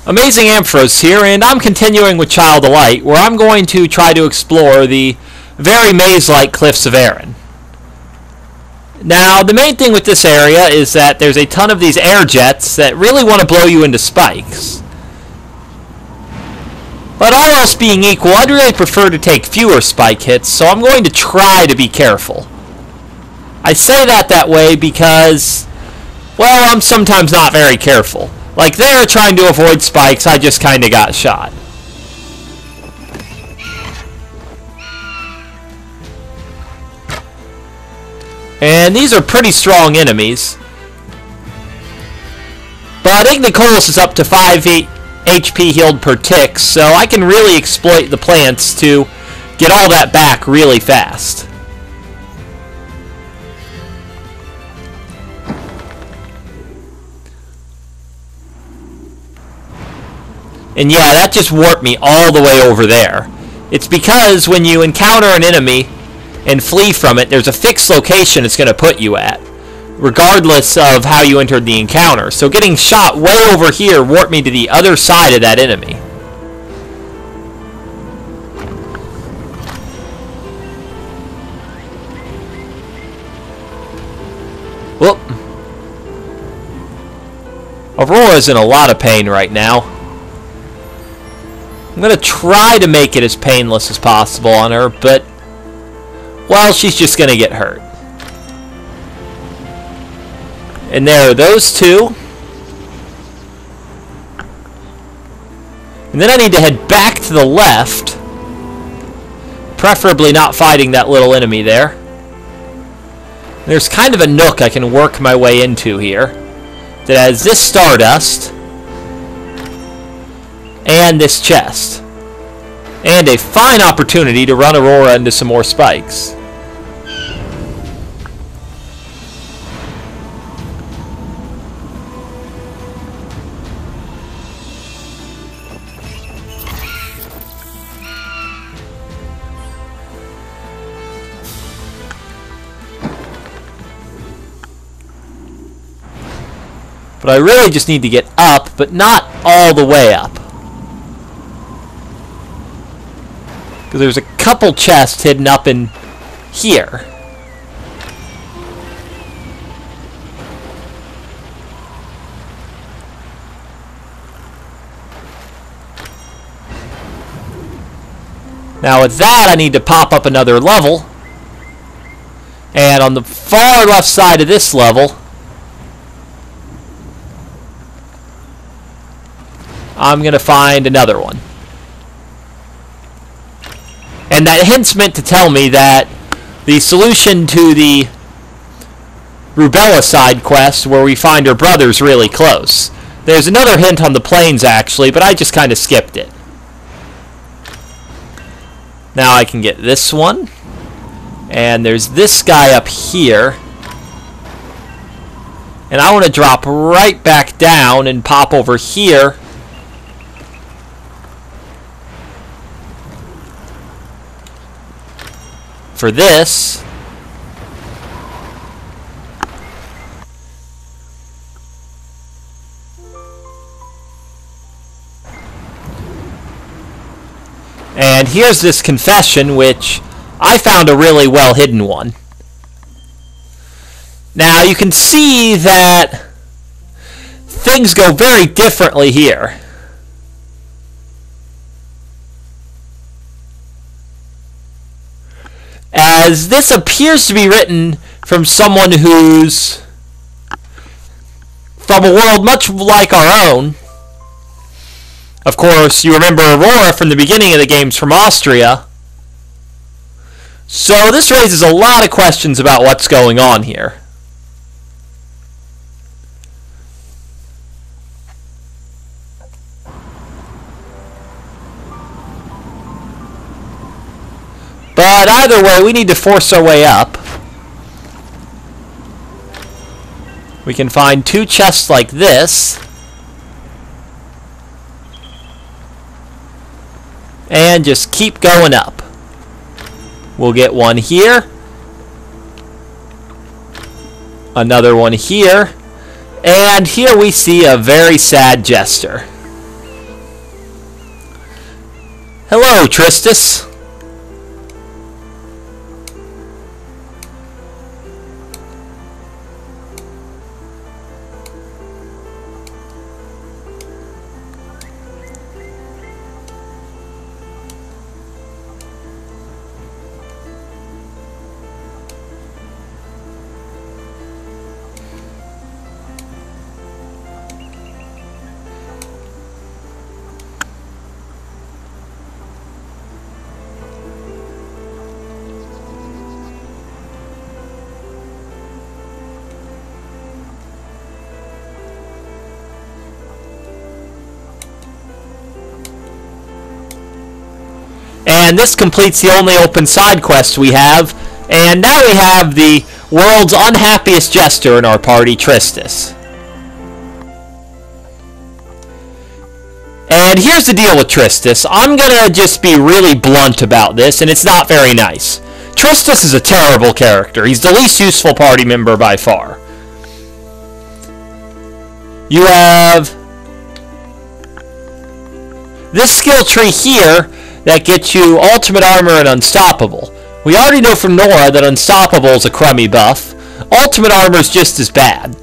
Amazing Ampharos here, and I'm continuing with Child of Light, where I'm going to try to explore the very maze-like Cliffs of Erin. Now, the main thing with this area is that there's a ton of these air jets that really want to blow you into spikes. But all else being equal, I'd really prefer to take fewer spike hits, so I'm going to try to be careful. I say that way because, well, I'm sometimes not very careful. Like there, trying to avoid spikes, I just kind of got shot. And these are pretty strong enemies. But Ignicolis is up to 5 HP healed per tick, so I can really exploit the plants to get all that back really fast. And yeah, that just warped me all the way over there. It's because when you encounter an enemy and flee from it, there's a fixed location it's going to put you at, regardless of how you entered the encounter. So getting shot way over here warped me to the other side of that enemy. Whoop. Aurora's in a lot of pain right now. I'm going to try to make it as painless as possible on her, but, well, she's just going to get hurt. And there are those two. And then I need to head back to the left, preferably not fighting that little enemy there. There's kind of a nook I can work my way into here that has this Stardust and this chest, and a fine opportunity to run Aurora into some more spikes. But I really just need to get up, but not all the way up. Because there's a couple chests hidden up in here. Now with that, I need to pop up another level. And on the far left side of this level, I'm going to find another one. And that hint's meant to tell me that the solution to the Rubella side quest, where we find her brother's really close. There's another hint on the plains, actually, but I just kind of skipped it. Now I can get this one. And there's this guy up here. And I want to drop right back down and pop over here. For this. And here's this confession, which I found a really well hidden one. Now you can see that things go very differently here. As this appears to be written from someone who's from a world much like our own. Of course, you remember Aurora from the beginning of the game's from Austria. So this raises a lot of questions about what's going on here. But either way, we need to force our way up. We can find two chests like this. And just keep going up. We'll get one here. Another one here. And here we see a very sad jester. Hello, Tristus. And this completes the only open side quest we have. And now we have the world's unhappiest jester in our party, Tristis. And here's the deal with Tristis. I'm gonna just be really blunt about this, and it's not very nice. Tristis is a terrible character. He's the least useful party member by far. You have this skill tree here that gets you ultimate armor and unstoppable. We already know from Nora that unstoppable is a crummy buff. Ultimate armor is just as bad.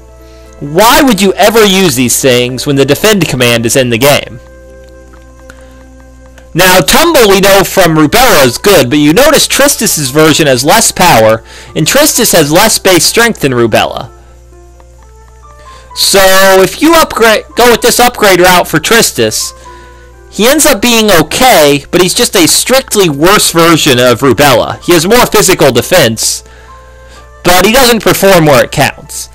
Why would you ever use these things when the defend command is in the game? Now, Tumble we know from Rubella is good, but you notice Tristis' version has less power, and Tristis has less base strength than Rubella. So, if you go with this upgrade route for Tristis, he ends up being okay, but he's just a strictly worse version of Rubella. He has more physical defense, but he doesn't perform where it counts.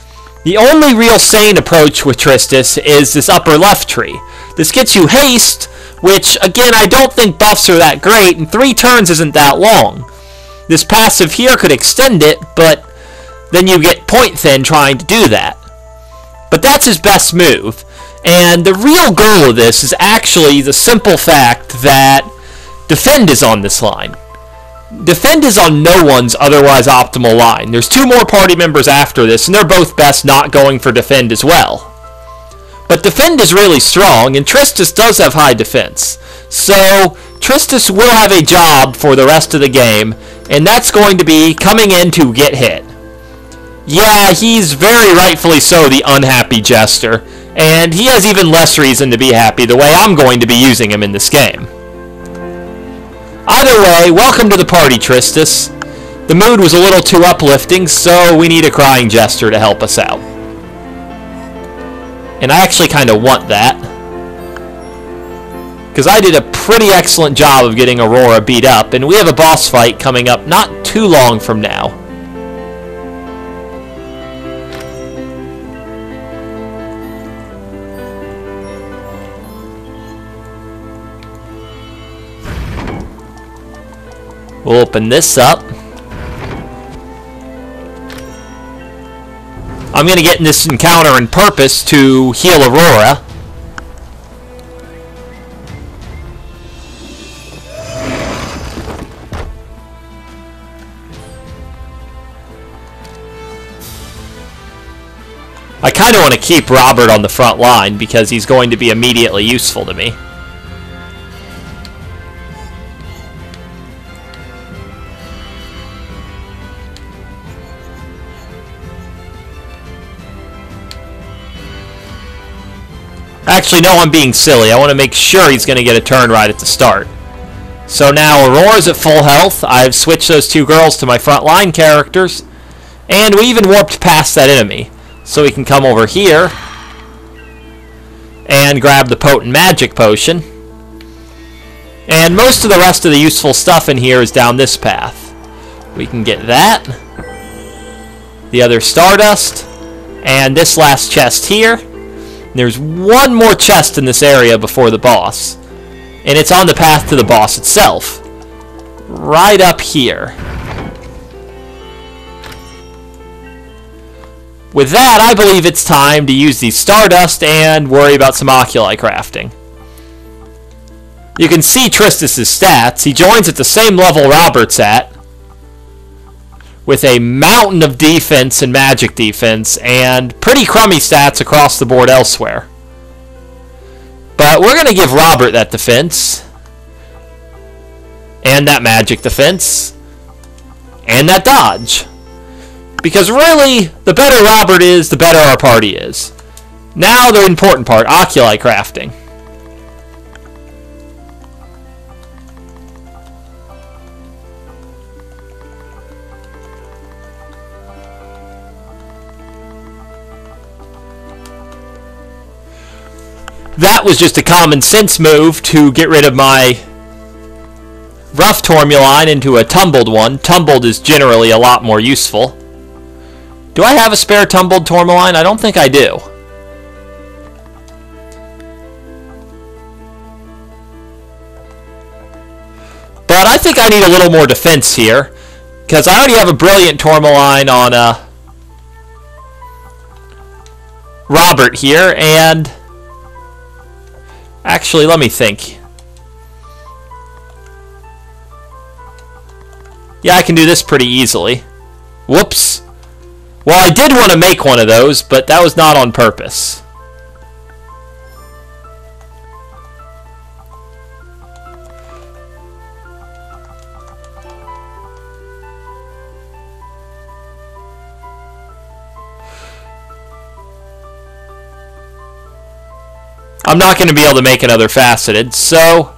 The only real sane approach with Tristis is this upper left tree. This gets you haste, which, again, I don't think buffs are that great, and 3 turns isn't that long. This passive here could extend it, but then you get point thin trying to do that. But that's his best move. And the real goal of this is actually the simple fact that defend is on this line. Defend is on no one's otherwise optimal line. There's 2 more party members after this, and they're both best not going for defend as well. But defend is really strong, and Tristus does have high defense. So Tristus will have a job for the rest of the game, and that's going to be coming in to get hit. Yeah, he's very rightfully so the unhappy jester, and he has even less reason to be happy the way I'm going to be using him in this game. Either way, welcome to the party, Tristus. The mood was a little too uplifting, so we need a crying jester to help us out. And I actually kind of want that, because I did a pretty excellent job of getting Aurora beat up, and we have a boss fight coming up not too long from now. We'll open this up. I'm going to get in this encounter on purpose to heal Aurora. I kind of want to keep Robert on the front line because he's going to be immediately useful to me. Actually, no, I'm being silly. I want to make sure he's going to get a turn right at the start. So now Aurora's at full health. I've switched those 2 girls to my front line characters. And we even warped past that enemy. So we can come over here and grab the potent magic potion. And most of the rest of the useful stuff in here is down this path. We can get that, the other stardust, and this last chest here. There's one more chest in this area before the boss, and it's on the path to the boss itself, right up here. With that, I believe it's time to use the stardust and worry about some Oculi crafting. You can see Tristus' stats. He joins at the same level Robert's at, with a mountain of defense and magic defense, and pretty crummy stats across the board elsewhere. But we're going to give Robert that defense. and that magic defense, and that dodge. Because really, the better Robert is, the better our party is. Now the important part, Oculi crafting. That was just a common sense move to get rid of my rough Tourmaline into a tumbled one. Tumbled is generally a lot more useful. Do I have a spare tumbled Tourmaline? I don't think I do. But I think I need a little more defense here, because I already have a brilliant Tourmaline on Robert here, and actually, let me think. Yeah, I can do this pretty easily. Whoops. Well, I did want to make one of those, but that was not on purpose. I'm not going to be able to make another faceted, so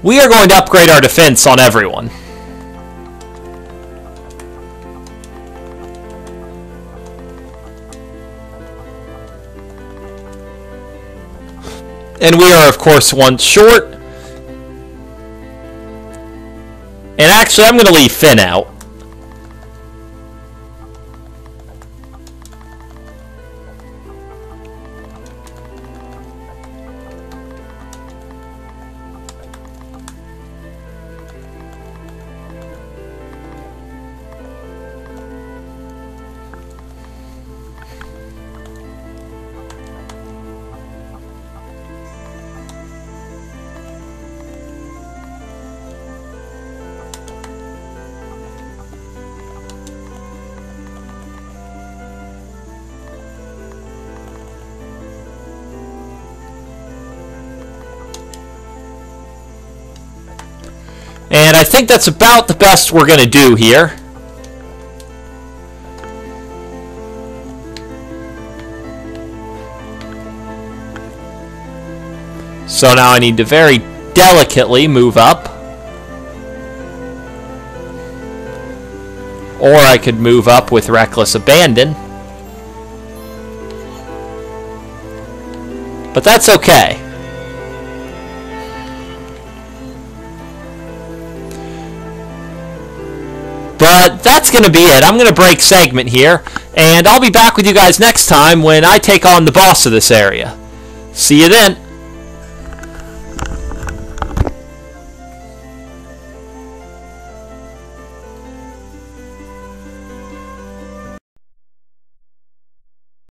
we are going to upgrade our defense on everyone. And we are, of course, one short. And actually, I'm going to leave Finn out. And I think that's about the best we're going to do here. So now I need to very delicately move up. Or I could move up with Reckless Abandon. But that's okay. But that's going to be it. I'm going to break segment here, and I'll be back with you guys next time when I take on the boss of this area. See you then.